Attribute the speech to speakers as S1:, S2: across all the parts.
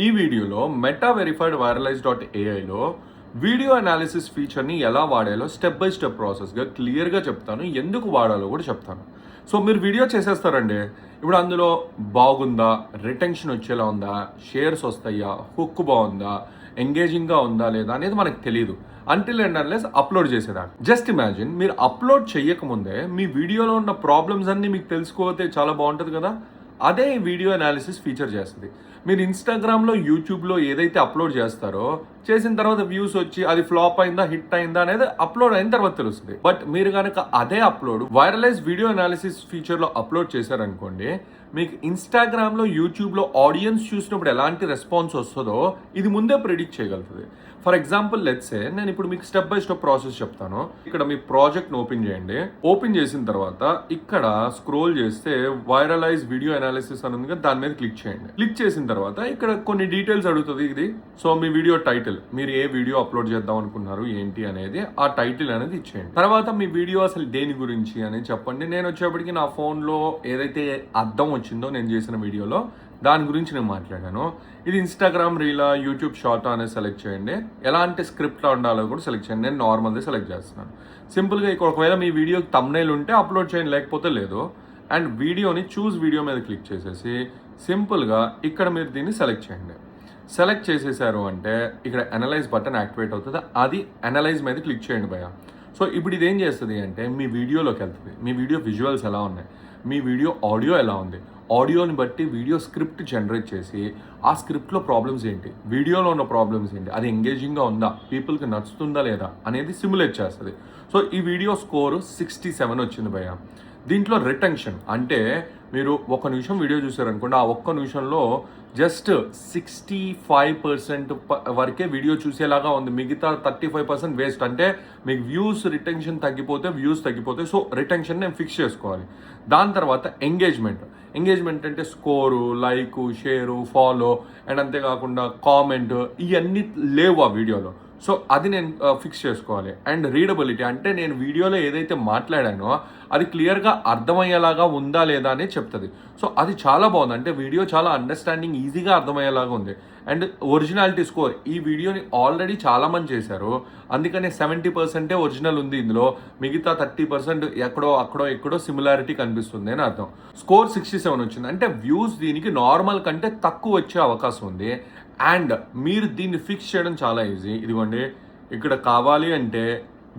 S1: ఈ వీడియోలో meta verified వైరలైజ్.ai లో వీడియో అనాలిసిస్ ఫీచర్ని ఎలా వాడాలో స్టెప్ బై స్టెప్ ప్రాసెస్గా క్లియర్గా చెప్తాను, ఎందుకు వాడాలో కూడా చెప్తాను. సో మీరు వీడియో చేసేస్తారండి, ఇప్పుడు అందులో బాగుందా, రిటెన్షన్ వచ్చేలా ఉందా, షేర్స్ వస్తాయా, హుక్ బాగుందా, ఎంగేజింగ్గా ఉందా లేదా అనేది మనకు తెలియదు అంటిల్ అండ్ అన్లెస్ అప్లోడ్ చేసేదాకా. జస్ట్ ఇమాజిన్, మీరు అప్లోడ్ చేయకముందే మీ వీడియోలో ఉన్న ప్రాబ్లమ్స్ అన్నీ మీకు తెలుసుకోతే చాలా బాగుంటుంది కదా. అదే వీడియో అనాలిసిస్ ఫీచర్ చేస్తుంది. మీరు ఇన్స్టాగ్రామ్లో, యూట్యూబ్లో ఏదైతే అప్లోడ్ చేస్తారో, చేసిన తర్వాత వ్యూస్ వచ్చి అది ఫ్లాప్ అయిందా, హిట్ అయిందా అనేది అప్లోడ్ అయిన తర్వాత తెలుస్తుంది. బట్ మీరు కనుక అదే అప్లోడ్ వైరలైజ్ వీడియో అనాలిసిస్ ఫీచర్లో అప్లోడ్ చేశారనుకోండి, మీకు ఇన్స్టాగ్రామ్లో, యూట్యూబ్లో ఆడియన్స్ చూసినప్పుడు ఎలాంటి రెస్పాన్స్ వస్తుందో ఇది ముందే ప్రిడిక్ట్ చేయగలుగుతుంది. ఫర్ ఎగ్జాంపుల్ లెట్సే నేను ఇప్పుడు మీకు స్టెప్ బై స్టెప్ ప్రాసెస్ చెప్తాను. ఇక్కడ మీ ప్రాజెక్ట్ని ఓపెన్ చేయండి. ఓపెన్ చేసిన తర్వాత ఇక్కడ స్క్రోల్ చేస్తే వైరలైజ్ వీడియో అనాలిసిస్ అని ఉంది కదా, దాని మీద క్లిక్ చేయండి. క్లిక్ చేసిన తర్వాత ఇక్కడ కొన్ని డీటెయిల్స్ అడుగుతుంది. ఇది సో మీ వీడియో టైటిల్, మీరు ఏ వీడియో అప్లోడ్ చేద్దాం అనుకున్నారు ఏంటి అనేది ఆ టైటిల్ అనేది ఇచ్చేయండి. తర్వాత మీ వీడియో అసలు దేని గురించి అని చెప్పండి. నేను వచ్చేప్పటికి నా ఫోన్లో ఏదైతే అర్థం వచ్చిందో నేను చేసిన వీడియోలో దాని గురించి నేను మాట్లాడాను. ఇది ఇన్స్టాగ్రామ్ రీలా, యూట్యూబ్ షార్ట్ అనేది సెలెక్ట్ చేయండి. ఎలాంటి స్క్రిప్ట్లో ఉండాలో కూడా సెలెక్ట్ చేయండి. నేను నార్మల్ది సెలెక్ట్ చేస్తున్నాను. సింపుల్గా ఇక్కడ ఒకవేళ మీ వీడియోకి థంబ్నెయిల్ ఉంటే అప్లోడ్ చేయండి, లేకపోతే లేదు. అండ్ వీడియోని చూస్ వీడియో మీద క్లిక్ చేసేసి సింపుల్గా ఇక్కడ మీరు దీన్ని సెలెక్ట్ చేయండి. సెలెక్ట్ చేసేసారు అంటే ఇక్కడ అనలైజ్ బటన్ యాక్టివేట్ అవుతుంది. అది అనలైజ్ మీద క్లిక్ చేయండి భయ్యా. సో ఇప్పుడు ఇది ఏం చేస్తుంది అంటే మీ వీడియోలోకి వెళ్తుంది. మీ వీడియో విజువల్స్ ఎలా ఉన్నాయి, మీ వీడియో ఆడియో ఎలా ఉంది, ఆడియోని బట్టి వీడియో స్క్రిప్ట్ జనరేట్ చేసి ఆ స్క్రిప్ట్లో ప్రాబ్లమ్స్ ఏంటి, వీడియోలో ఉన్న ప్రాబ్లమ్స్ ఏంటి, అది ఎంగేజింగ్గా ఉందా, పీపుల్కి నచ్చుతుందా లేదా అనేది సిమ్యులేట్ చేస్తుంది. సో ఈ వీడియో స్కోరు 67 వచ్చింది భయ్య. దీంట్లో రిటెన్షన్ అంటే మీరు 1 నిమిషం వీడియో చూసారనుకోండి, ఆ 1 నిమిషంలో జస్ట్ 65% వరకే వీడియో చూసేలాగా ఉంది. మిగతా 35% వేస్ట్. అంటే మీకు వ్యూస్ రిటెన్షన్ తగ్గిపోతే వ్యూస్ తగ్గిపోతాయి. సో రిటెన్షన్ నేను ఫిక్స్ చేసుకోవాలి. దాని తర్వాత ఎంగేజ్మెంట్ అంటే score, like, share, follow and అంతేకాకుండా కామెంట్ ఇవన్నీ లేవు ఆ వీడియోలో. సో అది నేను ఫిక్స్ చేసుకోవాలి. అండ్ రీడబిలిటీ అంటే నేను వీడియోలో ఏదైతే మాట్లాడానో అది క్లియర్గా అర్థమయ్యేలాగా ఉందా లేదా అనేది చెప్తుంది. సో అది చాలా బాగుంది. అంటే వీడియో చాలా అండర్స్టాండింగ్ ఈజీగా అర్థమయ్యేలాగా ఉంది. అండ్ ఒరిజినాలిటీ స్కోర్, ఈ వీడియోని ఆల్రెడీ చాలామంది చేశారు, అందుకనే 70% ఒరిజినల్ ఉంది ఇందులో. మిగతా 30% ఎక్కడో సిమిలారిటీ కనిపిస్తుంది అని అర్థం. స్కోర్ 67 వచ్చింది అంటే వ్యూస్ దీనికి నార్మల్ కంటే తక్కువ వచ్చే అవకాశం ఉంది. అండ్ మీరు దీన్ని ఫిక్స్ చేయడం చాలా ఈజీ. ఇదిగోండి, ఇక్కడ కావాలి అంటే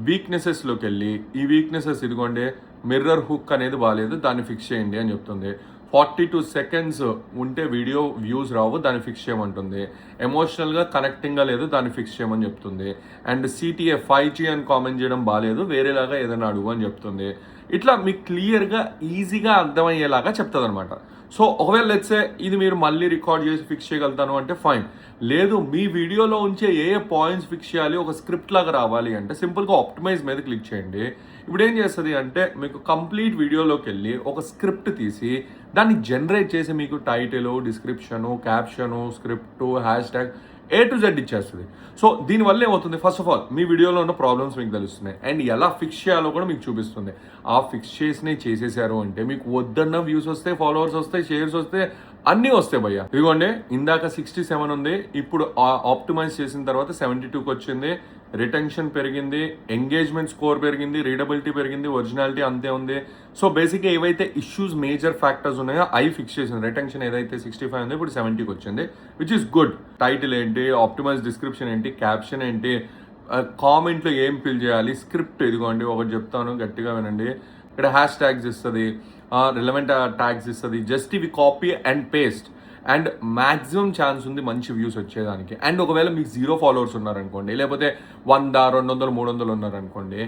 S1: వీక్నెసెస్లోకి వెళ్ళి ఈ వీక్నెసెస్ ఇదిగోండి, మిర్రర్ హుక్ అనేది బాగాలేదు, దాన్ని ఫిక్స్ చేయండి అని చెప్తుంది. 42 సెకండ్స్ ఉంటే వీడియో వ్యూస్ రావు, దాన్ని ఫిక్స్ చేయమంటుంది. ఎమోషనల్గా కనెక్టింగ్గా లేదు, దాన్ని ఫిక్స్ చేయమని చెప్తుంది. అండ్ CTA 5G అని కామెంట్ చేయడం బాగాలేదు, వేరేలాగా ఏదైనా అడుగు అని చెప్తుంది. ఇట్లా మీకు క్లియర్గా ఈజీగా అర్థమయ్యేలాగా చెప్తుంది అనమాట. సో ఒకవేళ లెట్సే ఇది మీరు మళ్ళీ రికార్డ్ చేసి ఫిక్స్ చేయగలుగుతాను అంటే ఫైన్. లేదు, మీ వీడియోలో ఉంచే ఏ పాయింట్స్ ఫిక్స్ చేయాలి, ఒక స్క్రిప్ట్ లాగా రావాలి అంటే సింపుల్గా ఆప్టిమైజ్ మీద క్లిక్ చేయండి. ఇప్పుడు ఏం చేస్తుంది అంటే మీకు కంప్లీట్ వీడియోలోకి వెళ్ళి ఒక స్క్రిప్ట్ తీసి దాన్ని జనరేట్ చేసి మీకు title, description, caption, script, hash tag A to Z ఇచ్చేస్తుంది. సో దీనివల్ల ఏమవుతుంది, ఫస్ట్ ఆఫ్ ఆల్ మీ వీడియోలో ఉన్న ప్రాబ్లమ్స్ మీకు తెలుస్తున్నాయి అండ్ ఎలా ఫిక్స్ చేయాలో కూడా మీకు చూపిస్తుంది. ఆ ఫిక్స్ చేసేసారు అంటే మీకు వద్దన్న వ్యూస్ వస్తాయి, ఫాలోవర్స్ వస్తాయి, షేర్స్ వస్తాయి, అన్నీ వస్తాయి భయ్య. ఇదిగోండి, ఇందాక 67 ఉంది, ఇప్పుడు ఆప్టిమైజ్ చేసిన తర్వాత 72కి వచ్చింది. రిటెన్షన్ పెరిగింది, ఎంగేజ్మెంట్ స్కోర్ పెరిగింది, రీడబిలిటీ పెరిగింది, ఒరిజినాలిటీ అంతే ఉంది. సో బేసిక్గా ఏవైతే ఇష్యూస్, మేజర్ ఫ్యాక్టర్స్ ఉన్నాయో అవి ఫిక్స్ చేసింది. రిటెన్షన్ ఏదైతే 65 ఉందో ఇప్పుడు 70కి వచ్చింది, విచ్ ఇస్ గుడ్. టైటిల్ ఏంటి, ఆప్టిమైజ్ డిస్క్రిప్షన్ ఏంటి, క్యాప్షన్ ఏంటి, కామెంట్లో ఏం ఫిల్ చేయాలి, స్క్రిప్ట్ ఇదిగోండి ఒకటి చెప్తాను గట్టిగా వినండి. ఇక్కడ హ్యాష్ ట్యాగ్స్ ఇస్తుంది, రిలవెంట్ ట్యాగ్స్ ఇస్తుంది. జస్ట్ ఇవి copy and paste and maximum chance ఉంది మంచి వ్యూస్ వచ్చేదానికి. అండ్ ఒకవేళ మీకు 0 ఫాలోవర్స్ ఉన్నారనుకోండి, లేకపోతే 100, 200, 300 ఉన్నారనుకోండి,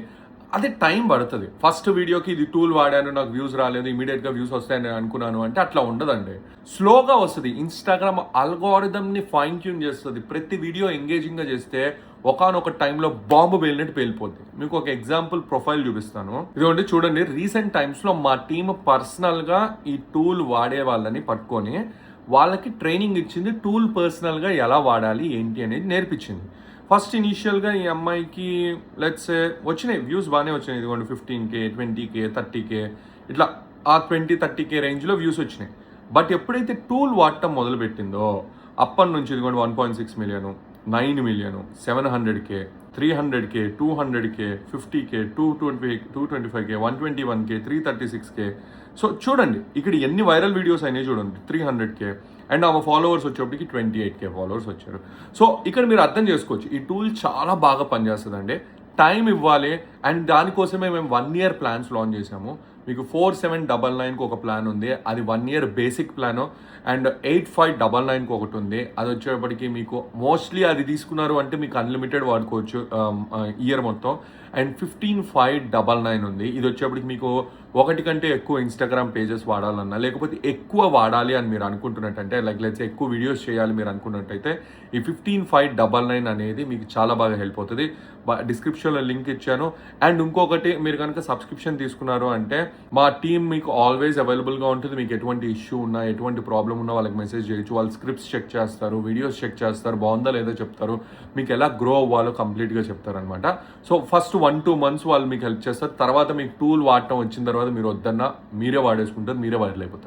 S1: అది టైం పడుతుంది. ఫస్ట్ వీడియోకి ఇది టూల్ వాడాను, నాకు వ్యూస్ రాలేదు, ఇమీడియట్గా వ్యూస్ వస్తాయని అనుకున్నాను అంటే అట్లా ఉండదండి, స్లోగా వస్తుంది. ఇన్స్టాగ్రామ్ అల్గోరిథంని ఫైన్ ట్యూన్ చేస్తుంది. ప్రతి వీడియో ఎంగేజింగ్గా చేస్తే ఒకనొక టైంలో బాంబు పేలినట్టు పేలిపోద్ది. మీకు ఒక ఎగ్జాంపుల్ ప్రొఫైల్ చూపిస్తాను. ఇదిగోండి చూడండి, రీసెంట్ టైమ్స్లో మా టీమ్ పర్సనల్గా ఈ టూల్ వాడే వాళ్ళని పట్టుకొని వాళ్ళకి ట్రైనింగ్ ఇచ్చింది. టూల్ పర్సనల్గా ఎలా వాడాలి ఏంటి అనేది నేర్పించింది. ఫస్ట్ ఇనీషియల్గా ఈ అమ్మాయికి లెట్స్ వచ్చినాయి వ్యూస్, బాగానే వచ్చినాయి. ఇదిగోండి 15K, 20K, 30K ఇట్లా ఆ 20-30K రేంజ్లో వ్యూస్ వచ్చినాయి. బట్ ఎప్పుడైతే టూల్ వాడటం మొదలుపెట్టిందో అప్పటి నుంచి ఇదిగోండి 1.6 million, 9 million, 700K, 300K, 200K, 50K, 225K, 121K, 336K. So చూడండి ఇక్కడ ఎన్ని వైరల్ వీడియోస్ అయినాయి చూడండి. 300K అండ్ ఆమె ఫాలోవర్స్ వచ్చేప్పటికి 28K ఫాలోవర్స్ వచ్చారు. సో ఇక్కడ మీరు అర్థం చేసుకోవచ్చు ఈ టూల్ చాలా బాగా పనిచేస్తుందండి. టైం ఇవ్వాలి అండ్ దానికోసమే మేము 1 year ప్లాన్స్ లాంచ్ చేసాము. మీకు 4799కి ఒక ప్లాన్ ఉంది, అది 1 year బేసిక్ ప్లాను. అండ్ 8599కి ఒకటి ఉంది, అది వచ్చేప్పటికి మీకు మోస్ట్లీ అది తీసుకున్నారు అంటే మీకు అన్లిమిటెడ్ వాడుకోవచ్చు ఇయర్ మొత్తం. అండ్ 15599 ఉంది, ఇది వచ్చేప్పటికి మీకు ఒకటి కంటే ఎక్కువ ఇన్స్టాగ్రామ్ పేజెస్ వాడాలన్నా లేకపోతే ఎక్కువ వాడాలి అని మీరు అనుకుంటున్నట్టయితే లైక్ లెట్స్ ఎక్కువ వీడియోస్ చేయాలి మీరు అనుకున్నట్టయితే ఈ 15599 అనేది మీకు చాలా బాగా హెల్ప్ అవుతుంది. డిస్క్రిప్షన్లో లింక్ ఇచ్చాను. అండ్ ఇంకొకటి మీరు కనుక సబ్స్క్రిప్షన్ తీసుకున్నారు అంటే మా టీం మీకు ఆల్వేస్ అవైలబుల్గా ఉంటుంది. మీకు ఎటువంటి ఇష్యూ ఉన్నా ఎటువంటి ప్రాబ్లం ఉన్నా వాళ్ళకి మెసేజ్ చేయొచ్చు. వాళ్ళు స్క్రిప్ట్స్ చెక్ చేస్తారు, వీడియోస్ చెక్ చేస్తారు, బాగుందా లేదో చెప్తారు, మీకు ఎలా గ్రో అవ్వాలో కంప్లీట్గా చెప్తారనమాట. సో ఫస్ట్ 1-2 months వాళ్ళు మీకు హెల్ప్ చేస్తారు. తర్వాత మీకు టూల్ వాడటం వచ్చిన తర్వాత మీరు వద్దన్నా మీరే వాడేసుకుంటారు, మీరే వైరల్ అయిపోతారు.